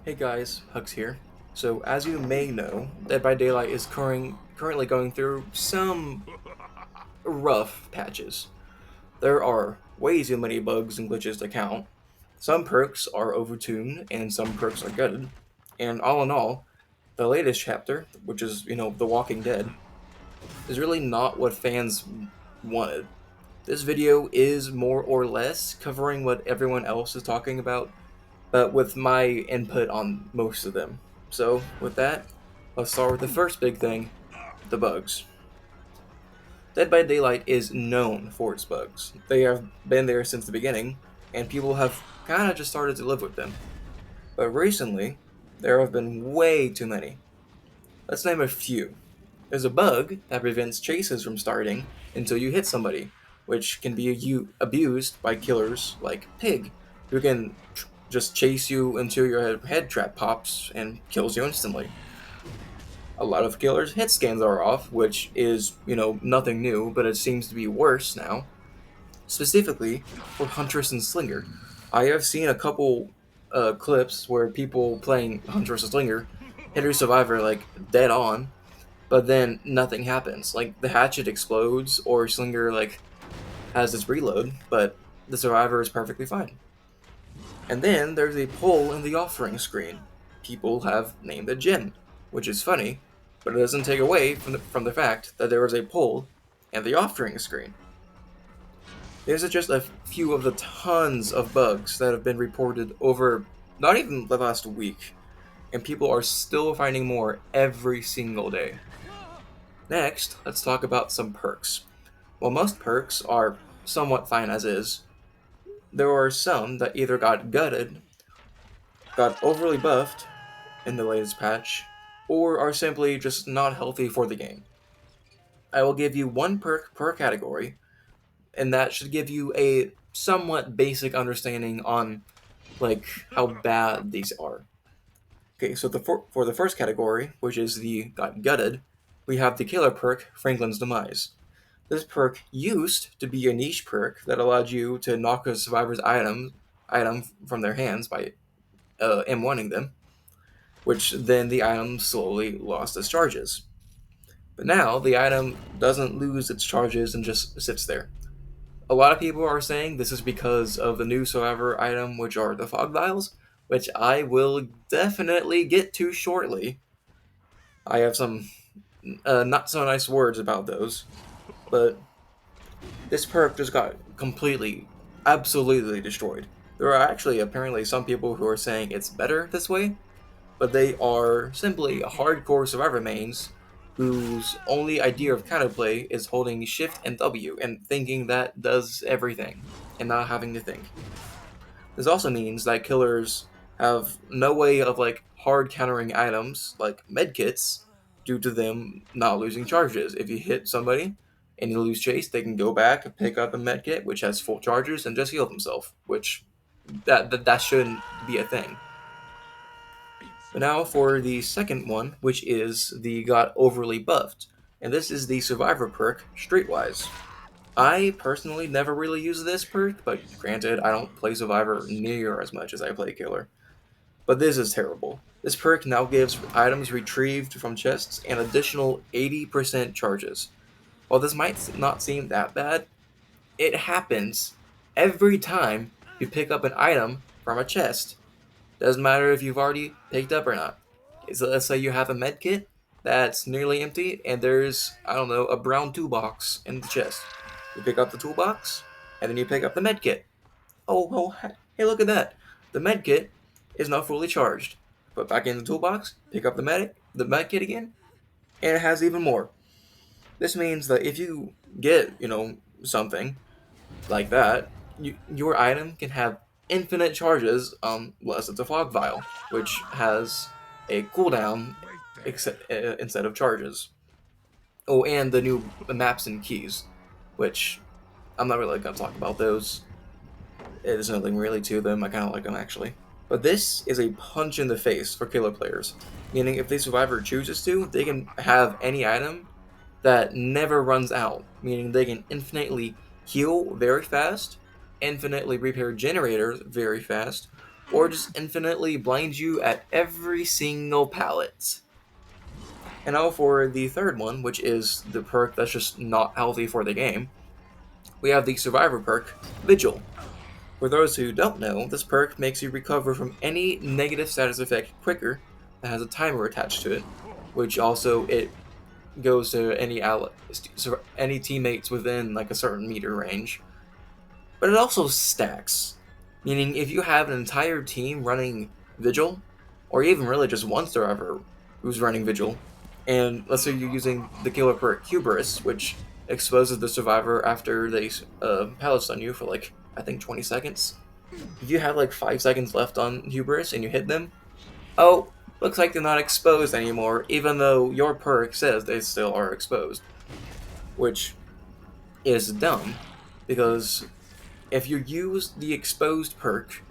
Hey guys, Hux here. So, as you may know, Dead by Daylight is currently going through some rough patches. There are way too many bugs and glitches to count. Some perks are overtuned, and some perks are gutted. And all in all, the latest chapter, which is, The Walking Dead, is really not what fans wanted. This video is more or less covering what everyone else is talking about, but with my input on most of them. So, with that, let's start with the first big thing, the bugs. Dead by Daylight is known for its bugs. They have been there since the beginning, and people have kind of just started to live with them. But recently, there have been way too many. Let's name a few. There's a bug that prevents chases from starting until you hit somebody, which can be abused by killers like Pig, who can just chase you until your head trap pops and kills you instantly. A lot of killers' hit scans are off, which is, nothing new, but it seems to be worse now. Specifically for Huntress and Slinger. I have seen a couple clips where people playing Huntress and Slinger hit a survivor like dead on, but then nothing happens. Like the hatchet explodes or Slinger like has its reload, but the survivor is perfectly fine. And then there's a poll in the offering screen. People have named it Jim, which is funny, but it doesn't take away from the fact that there is a poll in the offering screen. These are just a few of the tons of bugs that have been reported over not even the last week, and people are still finding more every single day. Next, let's talk about some perks. While most perks are somewhat fine as is, there are some that either got gutted, got overly buffed in the latest patch, or are simply just not healthy for the game. I will give you one perk per category, and that should give you a somewhat basic understanding on like how bad these are. Okay, so for the first category, which is the got gutted, we have the killer perk Franklin's Demise. This perk used to be a niche perk that allowed you to knock a survivor's item from their hands by M1ing them, which then the item slowly lost its charges. But now the item doesn't lose its charges and just sits there. A lot of people are saying this is because of the new survivor item, which are the fog vials, which I will definitely get to shortly. I have some not so nice words about those, but this perk just got completely, absolutely destroyed. There are actually apparently some people who are saying it's better this way, but they are simply hardcore survivor mains whose only idea of counterplay is holding shift and W and thinking that does everything and not having to think. This also means that killers have no way of like hard countering items like medkits due to them not losing charges. If you hit somebody and you lose chase, they can go back and pick up a medkit which has full charges and just heal themselves, which that shouldn't be a thing. But now for the second one, which is the got overly buffed, and this is the survivor perk Streetwise. I personally never really use this perk, but granted, I don't play Survivor near as much as I play Killer. But this is terrible. This perk now gives items retrieved from chests an additional 80% charges. While this might not seem that bad, it happens every time you pick up an item from a chest. Doesn't matter if you've already picked up or not. So let's say you have a med kit that's nearly empty, and there's, I don't know, a brown toolbox in the chest. You pick up the toolbox, and then you pick up the med kit. Oh, hey, look at that. The med kit is now fully charged. Put back in the toolbox, pick up the med kit again, and it has even more. This means that if you get, something like that, your item can have infinite charges unless it's a fog vial, which has a cooldown instead of charges. Oh, and the new maps and keys, which I'm not really going to talk about those. There's nothing really to them. I kind of like them actually. But this is a punch in the face for killer players, meaning if the survivor chooses to, they can have any item that never runs out, meaning they can infinitely heal very fast, infinitely repair generators very fast, or just infinitely blind you at every single pallet. And now for the third one, which is the perk that's just not healthy for the game, we have the Survivor perk, Vigil. For those who don't know, this perk makes you recover from any negative status effect quicker that has a timer attached to it, which also it goes to any teammates within like a certain meter range. But it also stacks, meaning if you have an entire team running Vigil, or even really just one survivor who's running Vigil, and let's say you're using the killer perk Hubris, which exposes the survivor after they pallets on you for like I think 20 seconds. If you have like 5 seconds left on Hubris and you hit them, oh, looks like they're not exposed anymore, even though your perk says they still are exposed, which is dumb because if you use the exposed perk,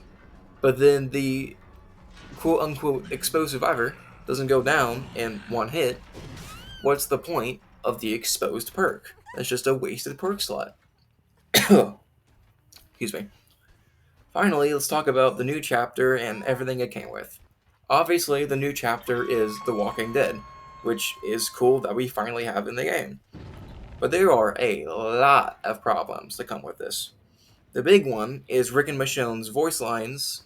but then the quote unquote exposed survivor doesn't go down in one hit, what's the point of the exposed perk? That's just a wasted perk slot. Excuse me. Finally, let's talk about the new chapter and everything it came with. Obviously, the new chapter is The Walking Dead, which is cool that we finally have in the game. But there are a lot of problems that come with this. The big one is Rick and Michonne's voice lines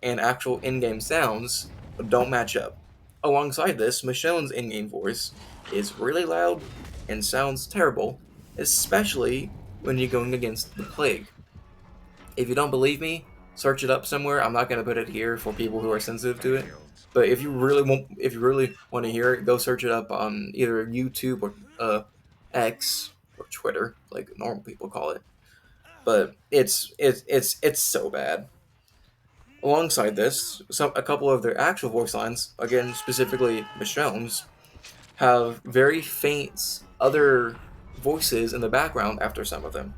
and actual in-game sounds don't match up. Alongside this, Michonne's in-game voice is really loud and sounds terrible, especially when you're going against the Plague. If you don't believe me, search it up somewhere. I'm not going to put it here for people who are sensitive to it. But if you really want to hear it, go search it up on either YouTube or X or Twitter, like normal people call it. But it's so bad. Alongside this, a couple of their actual voice lines, again specifically Michonne's, have very faint other voices in the background after some of them.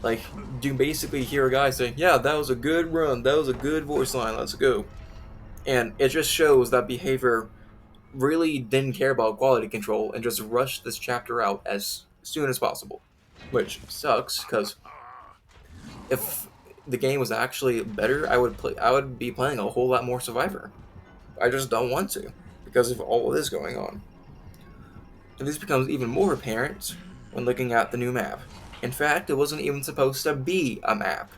Like, you basically hear a guy saying, "Yeah, that was a good run. That was a good voice line. Let's go." And it just shows that Behavior really didn't care about quality control and just rushed this chapter out as soon as possible, which sucks because if the game was actually better, I would be playing a whole lot more Survivor. I just don't want to because of all of this going on. And this becomes even more apparent when looking at the new map. In fact, it wasn't even supposed to be a map.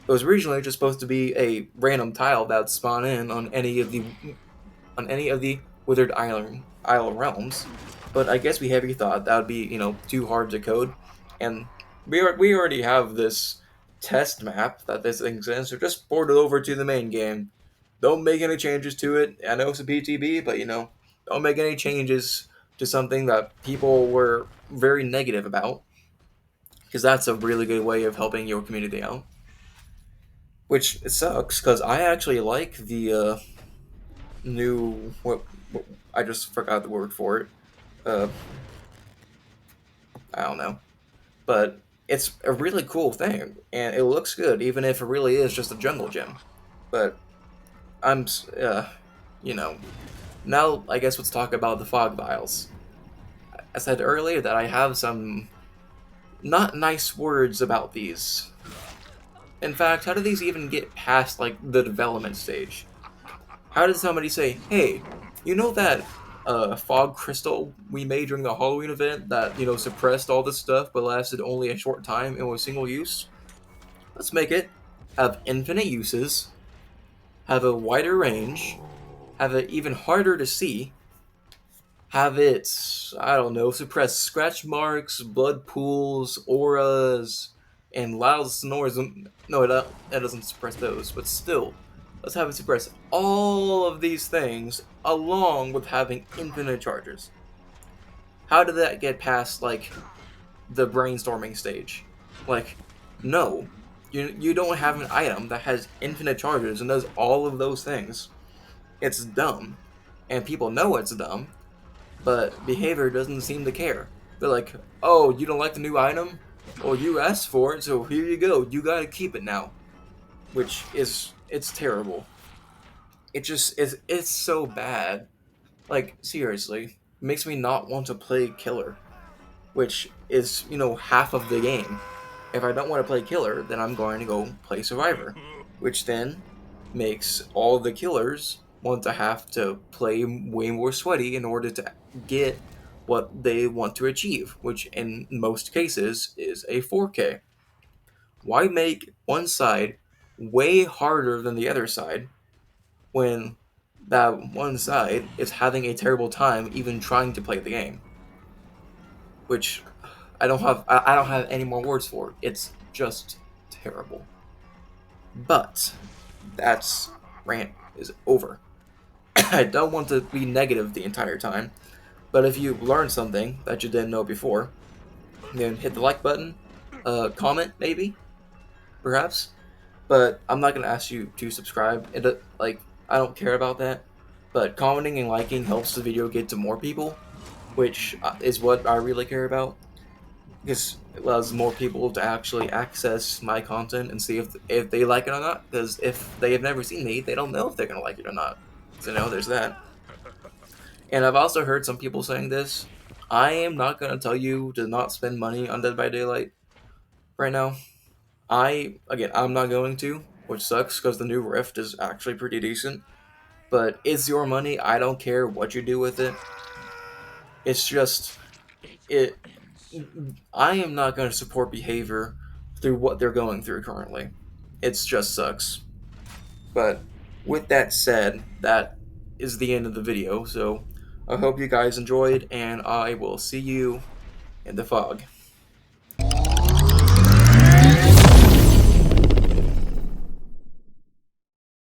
It was originally just supposed to be a random tile that would spawn in on any of the Withered Isle realms. But I guess Behavior thought that would be, too hard to code, and we already have this test map that this exists, so just port it over to the main game. Don't make any changes to it. I know it's a PTB, but don't make any changes to something that people were very negative about, because that's a really good way of helping your community out. Which sucks, because I actually like the new what I just forgot the word for it. Uh, I don't know, but it's a really cool thing, and it looks good, even if it really is just a jungle gym. But I'm, you know, now I guess let's talk about the fog vials. I said earlier that I have some not nice words about these. In fact, how do these even get past like the development stage? How did somebody say, "Hey, you know that fog crystal we made during the Halloween event that suppressed all this stuff but lasted only a short time and was single use? Let's make it have infinite uses, have a wider range, have it even harder to see, have it, I don't know, suppress scratch marks, blood pools, auras, and loud snores." No, it doesn't suppress those, but still, let's have it suppress all of these things along with having infinite charges. How did that get past, like, the brainstorming stage? Like, no. You don't have an item that has infinite charges and does all of those things. It's dumb. And people know it's dumb, but Behavior doesn't seem to care. They're like, "Oh, you don't like the new item? Well, you asked for it, so here you go. You gotta keep it now." Which is, it's terrible. It's so bad. Like, seriously. It makes me not want to play Killer, which is, half of the game. If I don't want to play Killer, then I'm going to go play Survivor. Which then makes all the killers want to have to play way more sweaty in order to get what they want to achieve, which in most cases is a 4K. Why make one side way harder than the other side when that one side is having a terrible time even trying to play the game? Which I don't have any more words for it. It's just terrible. But that's rant is over. I don't want to be negative the entire time, but if you learned something that you didn't know before, then hit the like button, comment maybe, perhaps. But I'm not gonna ask you to subscribe. Like I don't care about that. But commenting and liking helps the video get to more people, which is what I really care about. Because it allows more people to actually access my content and see if they like it or not. Because if they have never seen me, they don't know if they're gonna like it or not. So there's that. And I've also heard some people saying this. I am not gonna tell you to not spend money on Dead by Daylight right now. I'm not going to, which sucks because the new Rift is actually pretty decent. But it's your money. I don't care what you do with it. It's just it. I am not going to support behavior through what they're going through currently. It's just sucks. But with that said, that is the end of the video. So I hope you guys enjoyed, and I will see you in the fog.